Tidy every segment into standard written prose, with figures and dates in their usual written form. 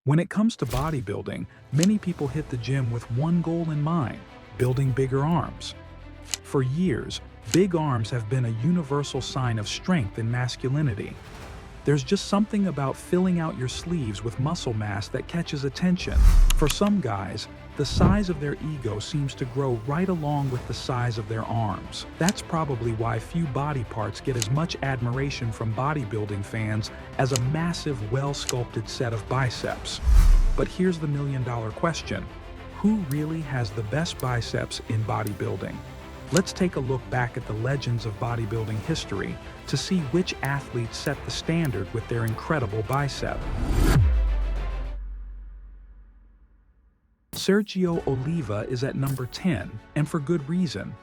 When it comes to bodybuilding, many people hit the gym with one goal in mind: building bigger arms. For years, big arms have been a universal sign of strength and masculinity. There's just something about filling out your sleeves with muscle mass that catches attention. For some guys, the size of their ego seems to grow right along with the size of their arms. That's probably why few body parts get as much admiration from bodybuilding fans as a massive, well-sculpted set of biceps. But here's the million-dollar question: who really has the best biceps in bodybuilding? Let's take a look back at the legends of bodybuilding history to see which athletes set the standard with their incredible bicep. Sergio Oliva is at number 10, and for good reason.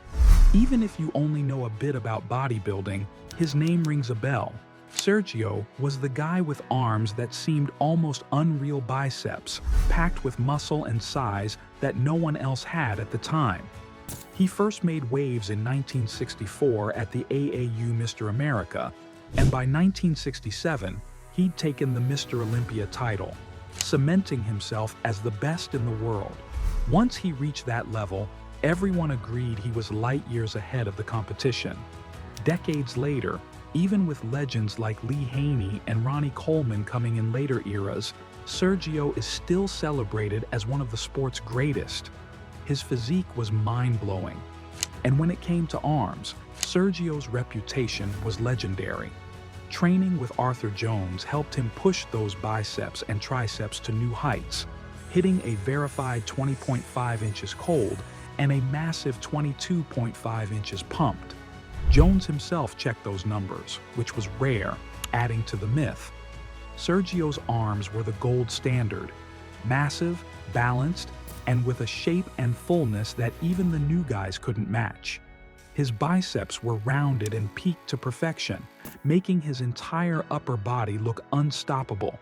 Even if you only know a bit about bodybuilding, his name rings a bell. Sergio was the guy with arms that seemed almost unreal, biceps, packed with muscle and size that no one else had at the time. He first made waves in 1964 at the AAU Mr. America, and by 1967, he'd taken the Mr. Olympia title, cementing himself as the best in the world. Once he reached that level, everyone agreed he was light years ahead of the competition. Decades later, even with legends like Lee Haney and Ronnie Coleman coming in later eras, Sergio is still celebrated as one of the sport's greatest. His physique was mind-blowing. And when it came to arms, Sergio's reputation was legendary. Training with Arthur Jones helped him push those biceps and triceps to new heights, hitting a verified 20.5 inches cold and a massive 22.5 inches pumped. Jones himself checked those numbers, which was rare, adding to the myth. Sergio's arms were the gold standard: massive, balanced, and with a shape and fullness that even the new guys couldn't match. His biceps were rounded and peaked to perfection, making his entire upper body look unstoppable.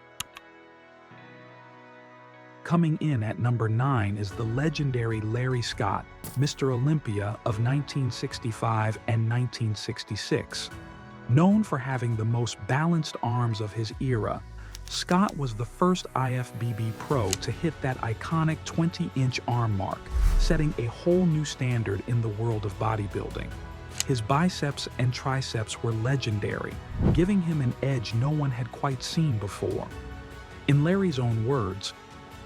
Coming in at number 9 is the legendary Larry Scott, Mr. Olympia of 1965 and 1966. Known for having the most balanced arms of his era, Scott was the first IFBB pro to hit that iconic 20-inch arm mark, setting a whole new standard in the world of bodybuilding. His biceps and triceps were legendary, giving him an edge no one had quite seen before. In Larry's own words,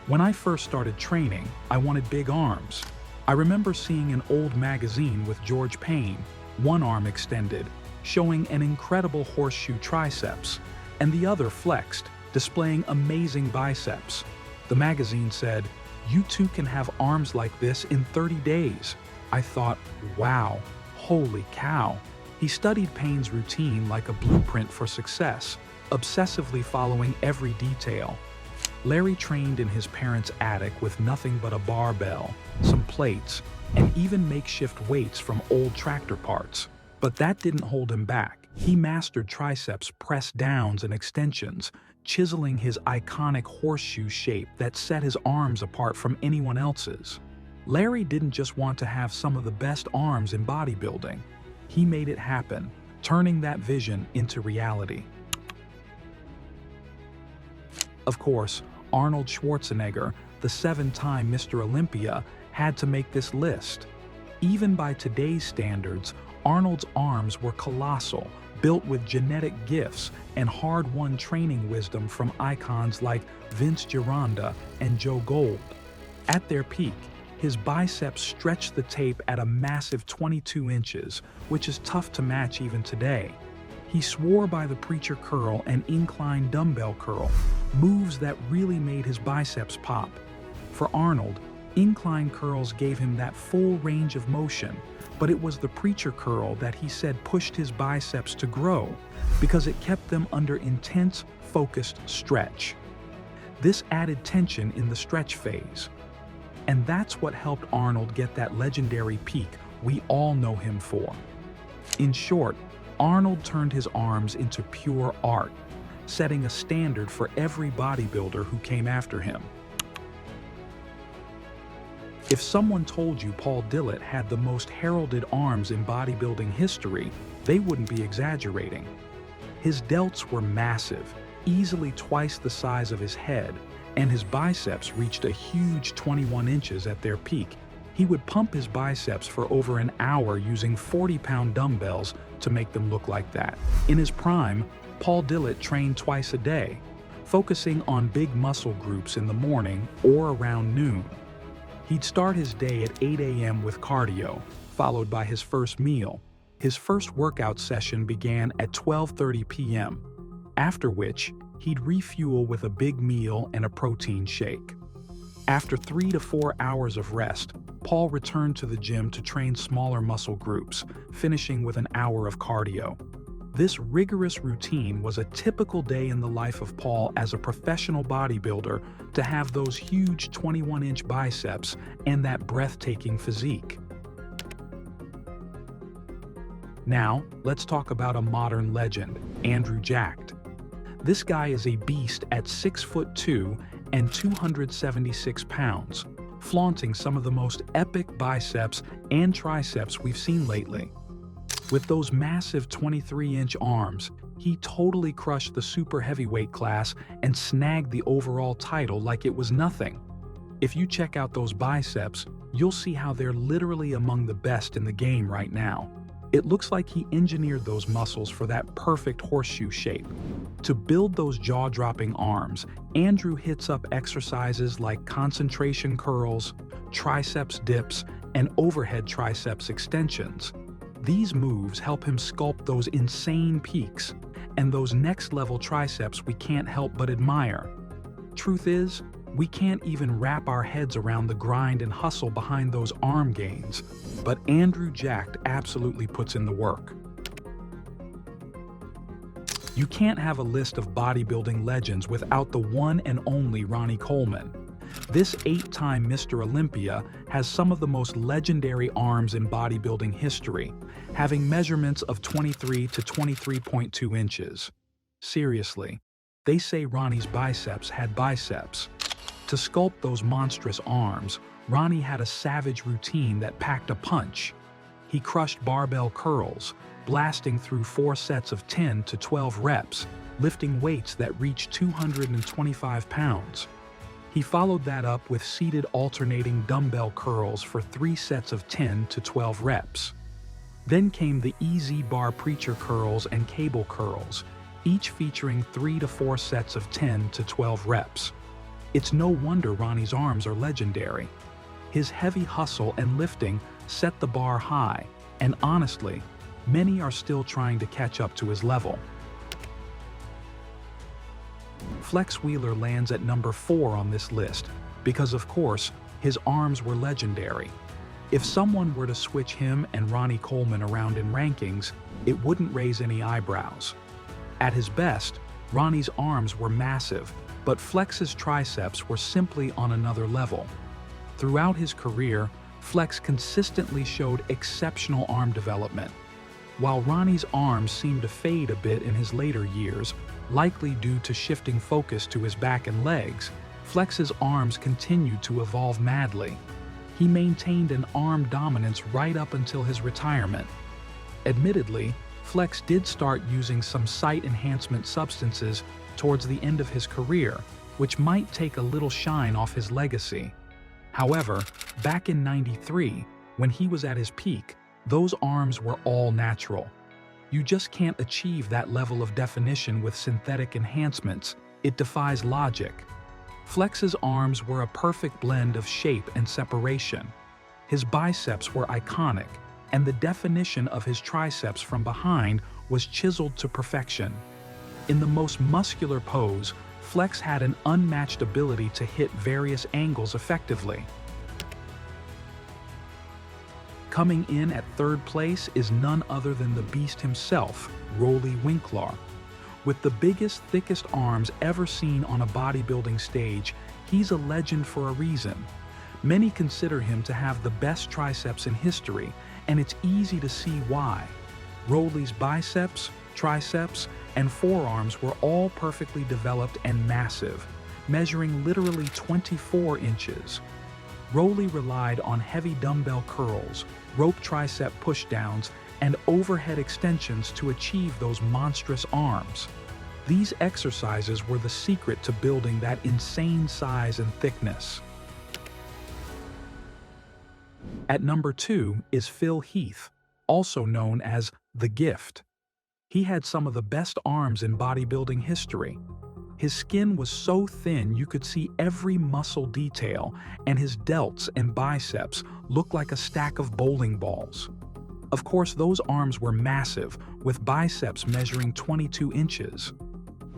"When I first started training, I wanted big arms. I remember seeing an old magazine with George Payne, one arm extended, showing an incredible horseshoe triceps, and the other flexed, displaying amazing biceps. The magazine said, 'You too can have arms like this in 30 days. I thought, wow, holy cow. He studied Payne's routine like a blueprint for success, obsessively following every detail. Larry trained in his parents' attic with nothing but a barbell, some plates, and even makeshift weights from old tractor parts. But that didn't hold him back. He mastered triceps press downs and extensions, chiseling his iconic horseshoe shape that set his arms apart from anyone else's. Larry didn't just want to have some of the best arms in bodybuilding. He made it happen, turning that vision into reality. Of course, Arnold Schwarzenegger, the 7-time Mr. Olympia, had to make this list. Even by today's standards, Arnold's arms were colossal, built with genetic gifts and hard-won training wisdom from icons like Vince Gironda and Joe Gold. At their peak, his biceps stretched the tape at a massive 22 inches, which is tough to match even today. He swore by the preacher curl and incline dumbbell curl, moves that really made his biceps pop. For Arnold, incline curls gave him that full range of motion, but it was the preacher curl that he said pushed his biceps to grow because it kept them under intense, focused stretch. This added tension in the stretch phase. And that's what helped Arnold get that legendary peak we all know him for. In short, Arnold turned his arms into pure art, setting a standard for every bodybuilder who came after him. If someone told you Paul Dillett had the most heralded arms in bodybuilding history, they wouldn't be exaggerating. His delts were massive, easily twice the size of his head, and his biceps reached a huge 21 inches at their peak. He would pump his biceps for over an hour using 40-pound dumbbells to make them look like that. In his prime, Paul Dillett trained twice a day, focusing on big muscle groups in the morning or around noon. He'd start his day at 8 a.m. with cardio, followed by his first meal. His first workout session began at 12:30 p.m., after which he'd refuel with a big meal and a protein shake. After 3 to 4 hours of rest, Paul returned to the gym to train smaller muscle groups, finishing with an hour of cardio. This rigorous routine was a typical day in the life of Paul as a professional bodybuilder to have those huge 21-inch biceps and that breathtaking physique. Now, let's talk about a modern legend, Andrew Jacked. This guy is a beast at 6'2" and 276 pounds, flaunting some of the most epic biceps and triceps we've seen lately. With those massive 23-inch arms, he totally crushed the super heavyweight class and snagged the overall title like it was nothing. If you check out those biceps, you'll see how they're literally among the best in the game right now. It looks like he engineered those muscles for that perfect horseshoe shape. To build those jaw-dropping arms, Andrew hits up exercises like concentration curls, triceps dips, and overhead triceps extensions. These moves help him sculpt those insane peaks and those next-level triceps we can't help but admire. Truth is, we can't even wrap our heads around the grind and hustle behind those arm gains, but Andrew Jacked absolutely puts in the work. You can't have a list of bodybuilding legends without the one and only Ronnie Coleman. This 8-time Mr. Olympia has some of the most legendary arms in bodybuilding history, having measurements of 23 to 23.2 inches. Seriously, they say Ronnie's biceps had biceps. To sculpt those monstrous arms, Ronnie had a savage routine that packed a punch. He crushed barbell curls, blasting through 4 sets of 10 to 12 reps, lifting weights that reached 225 pounds. He followed that up with seated alternating dumbbell curls for 3 sets of 10 to 12 reps. Then came the easy bar preacher curls and cable curls, each featuring 3 to 4 sets of 10 to 12 reps. It's no wonder Ronnie's arms are legendary. His heavy hustle and lifting set the bar high, and honestly, many are still trying to catch up to his level. Flex Wheeler lands at number 4 on this list because, of course, his arms were legendary. If someone were to switch him and Ronnie Coleman around in rankings, it wouldn't raise any eyebrows. At his best, Ronnie's arms were massive, but Flex's triceps were simply on another level. Throughout his career, Flex consistently showed exceptional arm development. While Ronnie's arms seemed to fade a bit in his later years, likely due to shifting focus to his back and legs, Flex's arms continued to evolve madly. He maintained an arm dominance right up until his retirement. Admittedly, Flex did start using some sight enhancement substances towards the end of his career, which might take a little shine off his legacy. However, back in '93, when he was at his peak, those arms were all natural. You just can't achieve that level of definition with synthetic enhancements. It defies logic. Flex's arms were a perfect blend of shape and separation. His biceps were iconic, and the definition of his triceps from behind was chiseled to perfection. In the most muscular pose, Flex had an unmatched ability to hit various angles effectively. Coming in at 3rd place is none other than the beast himself, Roelly Winklaar. With the biggest, thickest arms ever seen on a bodybuilding stage, he's a legend for a reason. Many consider him to have the best triceps in history, and it's easy to see why. Roelly's biceps, triceps, and forearms were all perfectly developed and massive, measuring literally 24 inches. Roelly relied on heavy dumbbell curls, rope tricep pushdowns, and overhead extensions to achieve those monstrous arms. These exercises were the secret to building that insane size and thickness. At number 2 is Phil Heath, also known as the Gift. He had some of the best arms in bodybuilding history. His skin was so thin you could see every muscle detail, and his delts and biceps looked like a stack of bowling balls. Of course, those arms were massive, with biceps measuring 22 inches.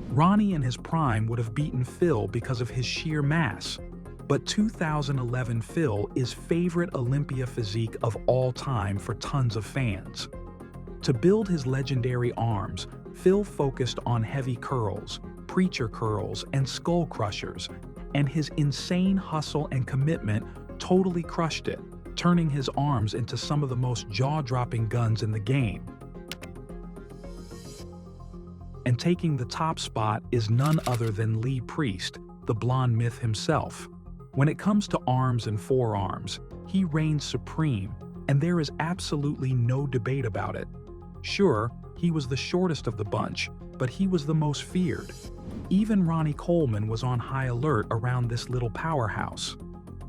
Ronnie in his prime would have beaten Phil because of his sheer mass, but 2011 Phil is favorite Olympia physique of all time for tons of fans. To build his legendary arms, Phil focused on heavy curls, preacher curls, and skull crushers, and his insane hustle and commitment totally crushed it, turning his arms into some of the most jaw-dropping guns in the game. And taking the top spot is none other than Lee Priest, the blonde myth himself. When it comes to arms and forearms, he reigns supreme, and there is absolutely no debate about it. Sure, he was the shortest of the bunch, but he was the most feared. Even Ronnie Coleman was on high alert around this little powerhouse.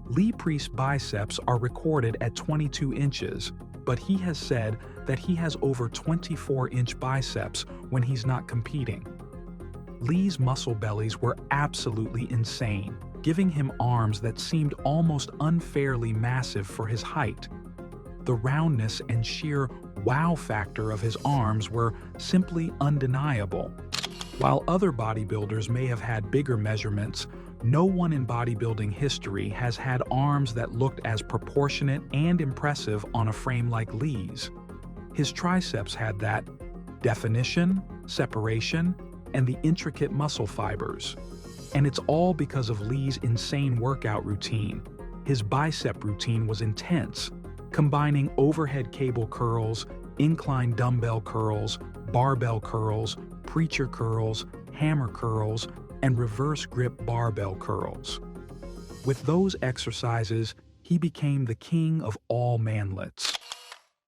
Lee Priest's biceps are recorded at 22 inches, but he has said that he has over 24-inch biceps when he's not competing. Lee's muscle bellies were absolutely insane, giving him arms that seemed almost unfairly massive for his height. The roundness and sheer wow factor of his arms were simply undeniable. While other bodybuilders may have had bigger measurements, no one in bodybuilding history has had arms that looked as proportionate and impressive on a frame like Lee's. His triceps had that definition, separation, and the intricate muscle fibers. And it's all because of Lee's insane workout routine. His bicep routine was intense, combining overhead cable curls, incline dumbbell curls, barbell curls, preacher curls, hammer curls, and reverse grip barbell curls. With those exercises, he became the king of all manlets.